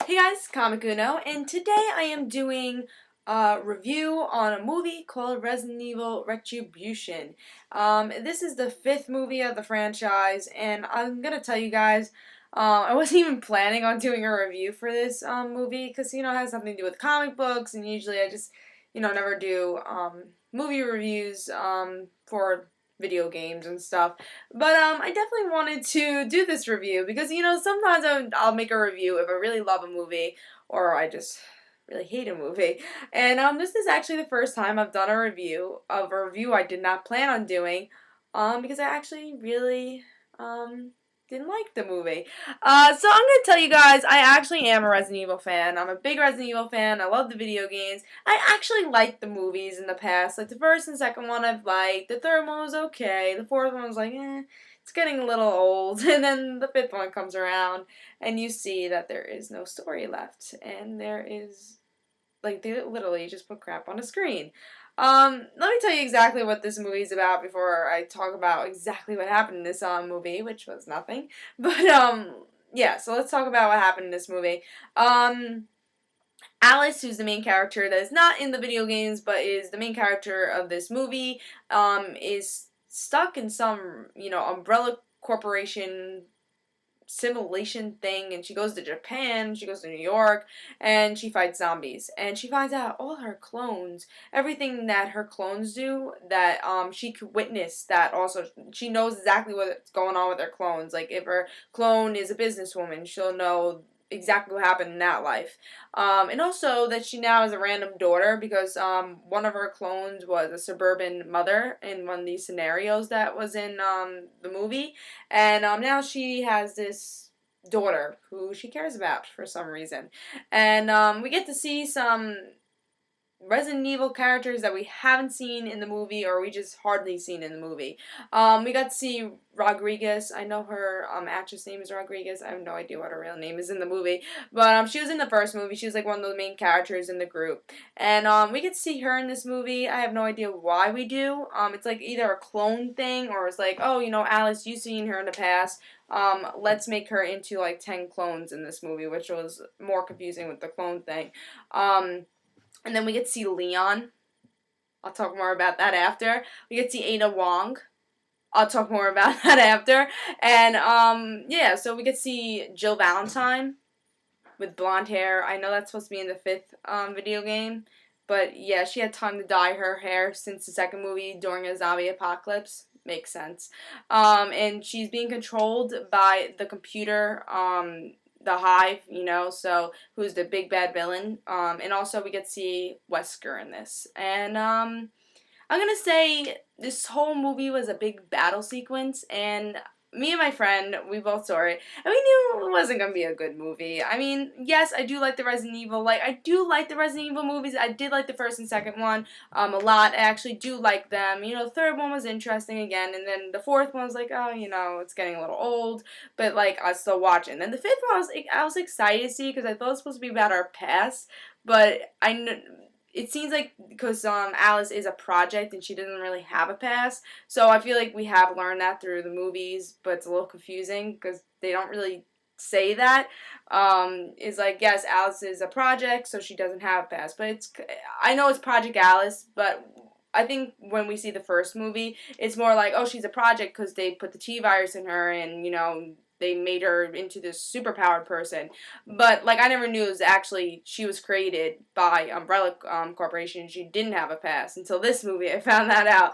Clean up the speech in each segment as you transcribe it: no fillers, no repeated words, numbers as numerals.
Hey guys, Comic Uno, and today I am doing a review on a movie called Resident Evil Retribution. This is the fifth movie of the franchise, and I'm gonna tell you guys, I wasn't even planning on doing a review for this movie because it has something to do with comic books, and usually I just never do movie reviews for video games and stuff. But I definitely wanted to do this review because sometimes I'll make a review if I really love a movie or I just really hate a movie. And this is actually the first time I've done a review of a review I did not plan on doing because I actually really didn't like the movie. So I'm gonna tell you guys, I actually am a Resident Evil fan. I'm a big Resident Evil fan. I love the video games. I actually liked the movies in the past. Like the first and second one I've liked. The third one was okay. The fourth one was like, it's getting a little old. And then the fifth one comes around and you see that there is no story left. And there is, like, they literally just put crap on a screen. Let me tell you exactly what this movie is about before I talk about exactly what happened in this movie, which was nothing. But yeah, so let's talk about what happened in this movie. Alice, who's the main character that is not in the video games but is the main character of this movie, is stuck in some, umbrella corporation simulation thing, and she goes to Japan, she goes to New York, and she fights zombies. And she finds out all her clones, everything that her clones do, that she could witness that also. She knows exactly what's going on with her clones. Like, if her clone is a businesswoman, she'll know exactly what happened in that life. And also that she now has a random daughter because one of her clones was a suburban mother in one of these scenarios that was in the movie. And now she has this daughter who she cares about for some reason. And we get to see some Resident Evil characters that we haven't seen in the movie, or we just hardly seen in the movie. We got to see Rodriguez. I know her actress name is Rodriguez. I have no idea what her real name is in the movie, but she was in the first movie. She was like one of the main characters in the group, and we get to see her in this movie. I have no idea why we do. It's like either a clone thing, or it's like, oh, Alice, you've seen her in the past. Let's make her into like 10 clones in this movie, which was more confusing with the clone thing. And then we get to see Leon. I'll talk more about that after. We get to see Ada Wong. I'll talk more about that after. And, yeah, so we get to see Jill Valentine with blonde hair. I know that's supposed to be in the fifth video game. But, yeah, she had time to dye her hair since the second movie during a zombie apocalypse. Makes sense. And she's being controlled by the computer, the Hive, so who's the big bad villain. And also we get to see Wesker in this. And I'm gonna say this whole movie was a big battle sequence, and me and my friend, we both saw it, and we knew it wasn't gonna be a good movie. I mean, yes, I do like the Resident Evil. Like, I do like the Resident Evil movies. I did like the first and second one a lot. I actually do like them. The third one was interesting again, and then the fourth one was like, oh, it's getting a little old, but like I still watch it. And then the fifth one I was excited to see because I thought it was supposed to be about our past, but it seems like because Alice is a project and she doesn't really have a past, so I feel like we have learned that through the movies, but it's a little confusing because they don't really say that. It's like, yes, Alice is a project, so she doesn't have a past, but I know it's Project Alice, but I think when we see the first movie, it's more like, oh, she's a project because they put the T-virus in her and, they made her into this superpowered person. But, like, I never knew it was actually, she was created by Umbrella Corporation. She didn't have a past until this movie. I found that out.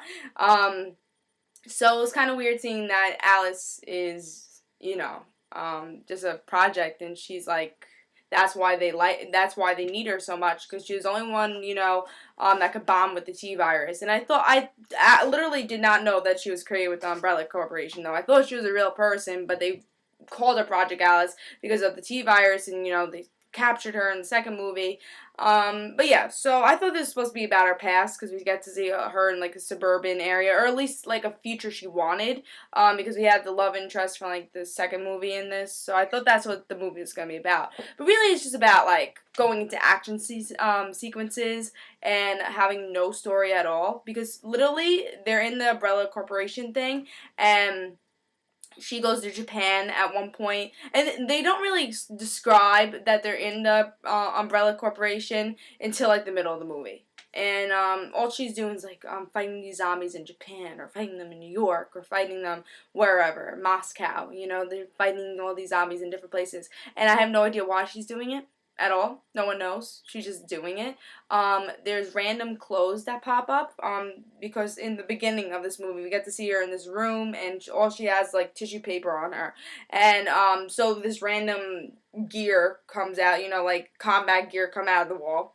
So it was kind of weird seeing that Alice is, just a project, and she's like, that's why they need her so much, because she was the only one, that could bond with the T-virus. And I literally did not know that she was created with the Umbrella Corporation, though. I thought she was a real person, but they called her Project Alice because of the T-virus, and, they captured her in the second movie. But yeah, so I thought this was supposed to be about her past because we get to see her in like a suburban area, or at least like a future she wanted, because we had the love interest from like the second movie in this. So I thought that's what the movie was going to be about. But really it's just about like going into action sequences and having no story at all, because literally they're in the Umbrella Corporation thing, and she goes to Japan at one point, and they don't really describe that they're in the Umbrella Corporation until like the middle of the movie. And all she's doing is like fighting these zombies in Japan, or fighting them in New York, or fighting them wherever, Moscow. You know, they're fighting all these zombies in different places, and I have no idea why she's doing it at all. No one knows. She's just doing it. There's random clothes that pop up, because in the beginning of this movie, we get to see her in this room, and all she has, like, tissue paper on her. And, so this random gear comes out, you know, like, combat gear come out of the wall.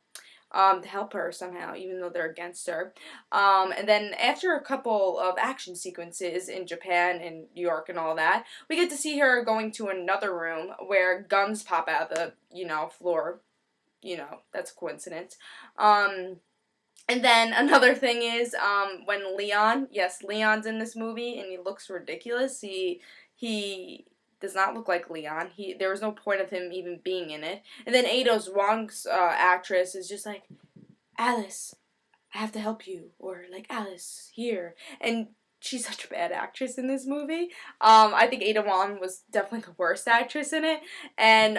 To help her somehow, even though they're against her. And then after a couple of action sequences in Japan and New York and all that, we get to see her going to another room where guns pop out of the, you know, floor. You know, that's a coincidence. And then another thing is, when Leon, yes, Leon's in this movie, and he looks ridiculous. He does not look like Leon. There was no point of him even being in it. And then Ada's Wong's actress is just like, Alice, I have to help you, or like, Alice, here. And she's such a bad actress in this movie. I think Ada Wong was definitely the worst actress in it. And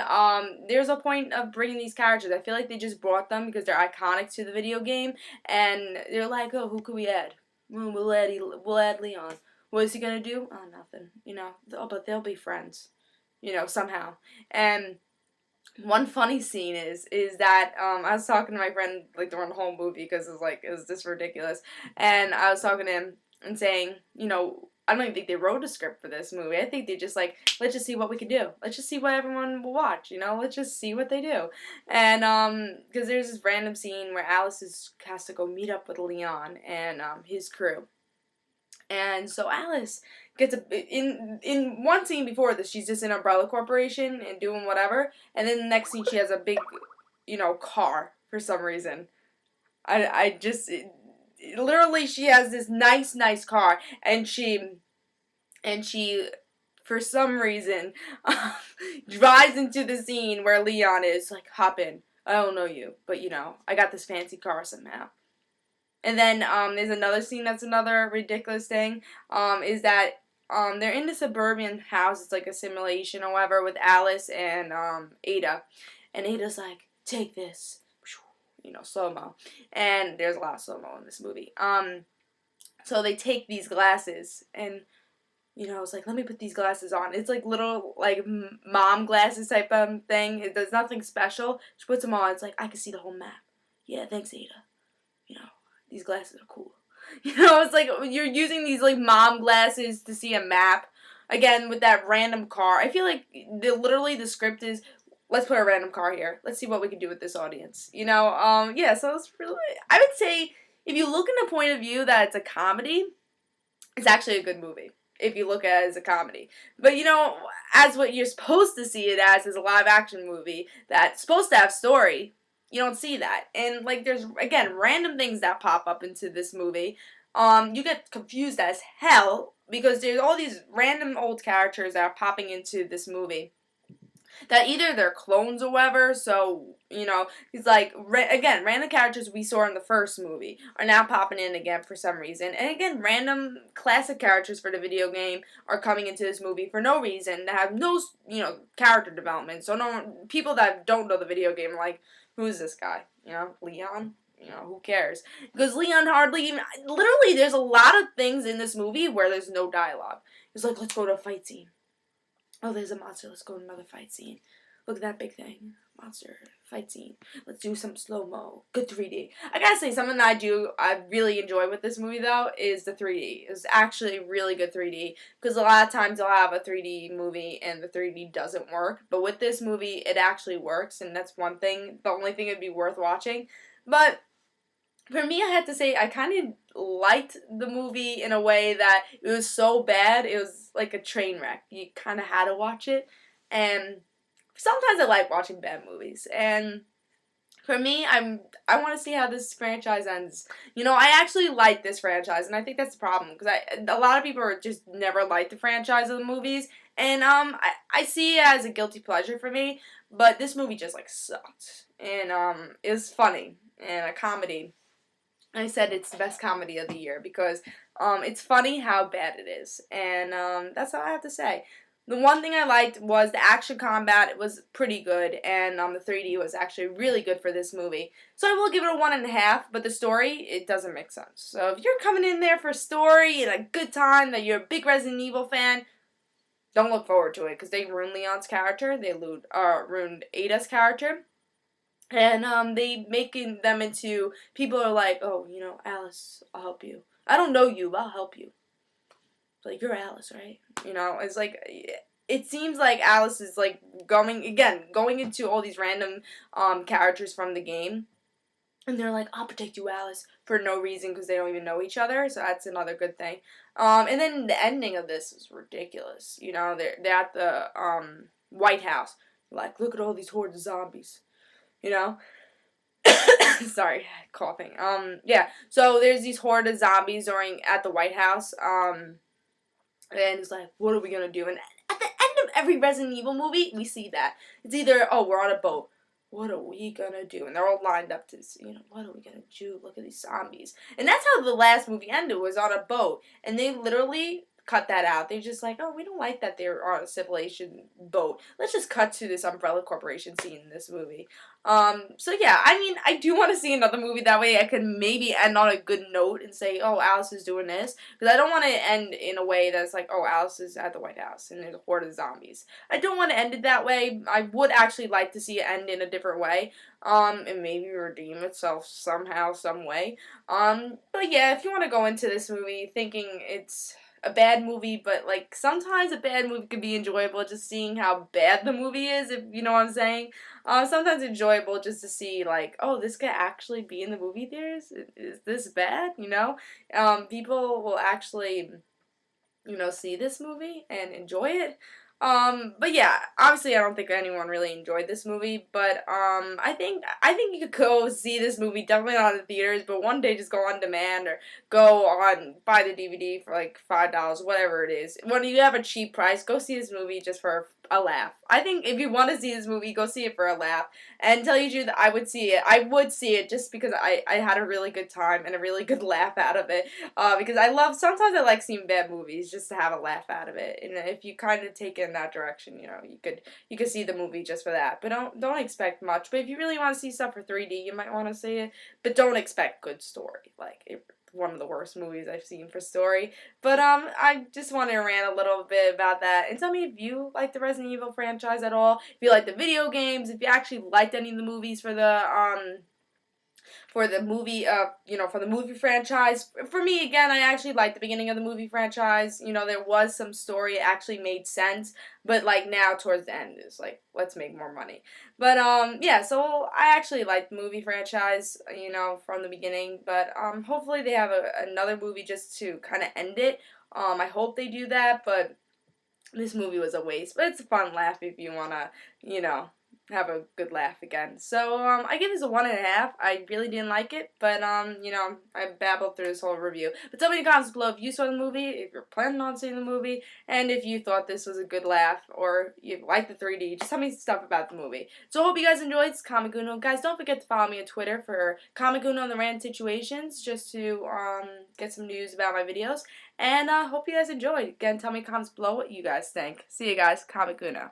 there's a point of bringing these characters. I feel like they just brought them because they're iconic to the video game, and they're like, oh, who could we add? We'll add Leon. What is he gonna do? Oh, nothing. You know. Oh, but they'll be friends. You know, somehow. And one funny scene is that I was talking to my friend like during the whole movie because it was just ridiculous, and I was talking to him and saying, you know, I don't even think they wrote a script for this movie. I think they just like, let's just see what we can do. Let's just see what everyone will watch. You know, let's just see what they do. And because there's this random scene where Alice has to go meet up with Leon and his crew. And so Alice gets in one scene before this, she's just in Umbrella Corporation and doing whatever, and then the next scene she has a big, you know, car for some reason. I just literally she has this nice car, and she for some reason drives into the scene where Leon is like, hop in. I don't know you, but you know, I got this fancy car somehow. And then there's another scene that's another ridiculous thing, is that they're in the suburban house. It's like a simulation or whatever with Alice and Ada. And Ada's like, take this. You know, slow-mo. And there's a lot of slow-mo in this movie. So they take these glasses, and, you know, it's like, let me put these glasses on. It's like little, like, mom glasses type of thing. There's nothing special. She puts them on. It's like, I can see the whole map. Yeah, thanks, Ada. You know. These glasses are cool. You know, it's like you're using these like mom glasses to see a map. Again, with that random car. I feel like literally the script is, let's put a random car here. Let's see what we can do with this audience. You know, yeah, so it's really, I would say, if you look in the point of view that it's a comedy, it's actually a good movie. If you look at it as a comedy. But, you know, as what you're supposed to see it as is a live action movie that's supposed to have story, you don't see that. And, like, there's, again, random things that pop up into this movie. You get confused as hell because there's all these random old characters that are popping into this movie. That either they're clones or whatever, so, you know, it's like, again, random characters we saw in the first movie are now popping in again for some reason. And again, random classic characters for the video game are coming into this movie for no reason, that have no, you know, character development. So people that don't know the video game are like, who's this guy? You know, Leon? You know, who cares? Because Leon hardly even, literally, there's a lot of things in this movie where there's no dialogue. It's like, let's go to a fight scene. Oh, there's a monster. Let's go to another fight scene. Look at that big thing. Monster fight scene. Let's do some slow-mo. Good 3D. I gotta say, something that I really enjoy with this movie, though, is the 3D. It's actually really good 3D. Because a lot of times I'll have a 3D movie and the 3D doesn't work. But with this movie, it actually works. And that's one thing. The only thing it'd be worth watching. But for me, I have to say, I kind of liked the movie in a way that it was so bad, it was like a train wreck. You kind of had to watch it. And sometimes I like watching bad movies. And for me, I want to see how this franchise ends. You know, I actually like this franchise, and I think that's the problem. Because a lot of people are just never like the franchise of the movies. And I see it as a guilty pleasure for me. But this movie just, like, sucked. And it was funny and a comedy. I said it's the best comedy of the year because It's funny how bad it is, and that's all I have to say. The one thing I liked was the action combat. It was pretty good, and the 3D was actually really good for this movie. So I will give it a 1.5, but the story, it doesn't make sense. So if you're coming in there for story and a good time, that you're a big Resident Evil fan, don't look forward to it, because they ruined Leon's character, they ruined Ada's character, and they making them into, people are like, oh, Alice, I'll help you. I don't know you, but I'll help you. Like, you're Alice, right? It's like, it seems like Alice is like going into all these random characters from the game, and they're like, I'll protect you, Alice, for no reason, because they don't even know each other, so that's another good thing. And then the ending of this is ridiculous. They're at the White House. Like, look at all these hordes of zombies. Sorry, coughing. Yeah, so there's these horde of zombies at the White House, and it's like, what are we gonna do? And at the end of every Resident Evil movie, we see that. It's either, oh, we're on a boat. What are we gonna do? And they're all lined up to, what are we gonna do? Look at these zombies. And that's how the last movie ended, was on a boat. And they literally cut that out. They're just like, oh, we don't like that they're on a civilization boat. Let's just cut to this Umbrella Corporation scene in this movie. So yeah, I mean, I do want to see another movie. That way I can maybe end on a good note and say, oh, Alice is doing this. Because I don't want to end in a way that's like, oh, Alice is at the White House and there's a horde of zombies. I don't want to end it that way. I would actually like to see it end in a different way. And maybe redeem itself somehow, some way. But yeah, if you want to go into this movie thinking it's a bad movie, but like sometimes a bad movie can be enjoyable, just seeing how bad the movie is, if you know what I'm saying. Sometimes enjoyable just to see, like, oh, this could actually be in the movie theaters. Is this bad? People will actually, see this movie and enjoy it. But yeah, obviously I don't think anyone really enjoyed this movie, but I think you could go see this movie, definitely not in the theaters, but one day just go on demand or go on, buy the DVD for like $5, whatever it is. When you have a cheap price, go see this movie just for a laugh. I think if you want to see this movie, go see it for a laugh. And tell you that I would see it. I would see it just because I had a really good time and a really good laugh out of it. Because sometimes I like seeing bad movies just to have a laugh out of it. And if you kind of take it in that direction, you could see the movie just for that. But don't expect much. But if you really want to see stuff for 3D, you might want to see it. But don't expect good story. One of the worst movies I've seen for story. But I just wanted to rant a little bit about that. And tell me if you like the Resident Evil franchise at all. If you like the video games. If you actually liked any of the movies for the movie franchise. For me, again, I actually liked the beginning of the movie franchise. There was some story, it actually made sense, but like now towards the end is like, let's make more money. But yeah, so I actually liked the movie franchise, from the beginning, but hopefully they have another movie just to kind of end it. I hope they do that, but this movie was a waste, but it's a fun laugh if you want to, have a good laugh again. So, I give this a 1.5. I really didn't like it, but, I babbled through this whole review. But tell me in the comments below if you saw the movie, if you're planning on seeing the movie, and if you thought this was a good laugh, or you liked the 3D. Just tell me stuff about the movie. So, I hope you guys enjoyed. It's Comic Uno. Guys, don't forget to follow me on Twitter for Comic Uno and the Random Situations, just to, get some news about my videos. And, hope you guys enjoyed. Again, tell me in the comments below what you guys think. See you guys. Comic Uno.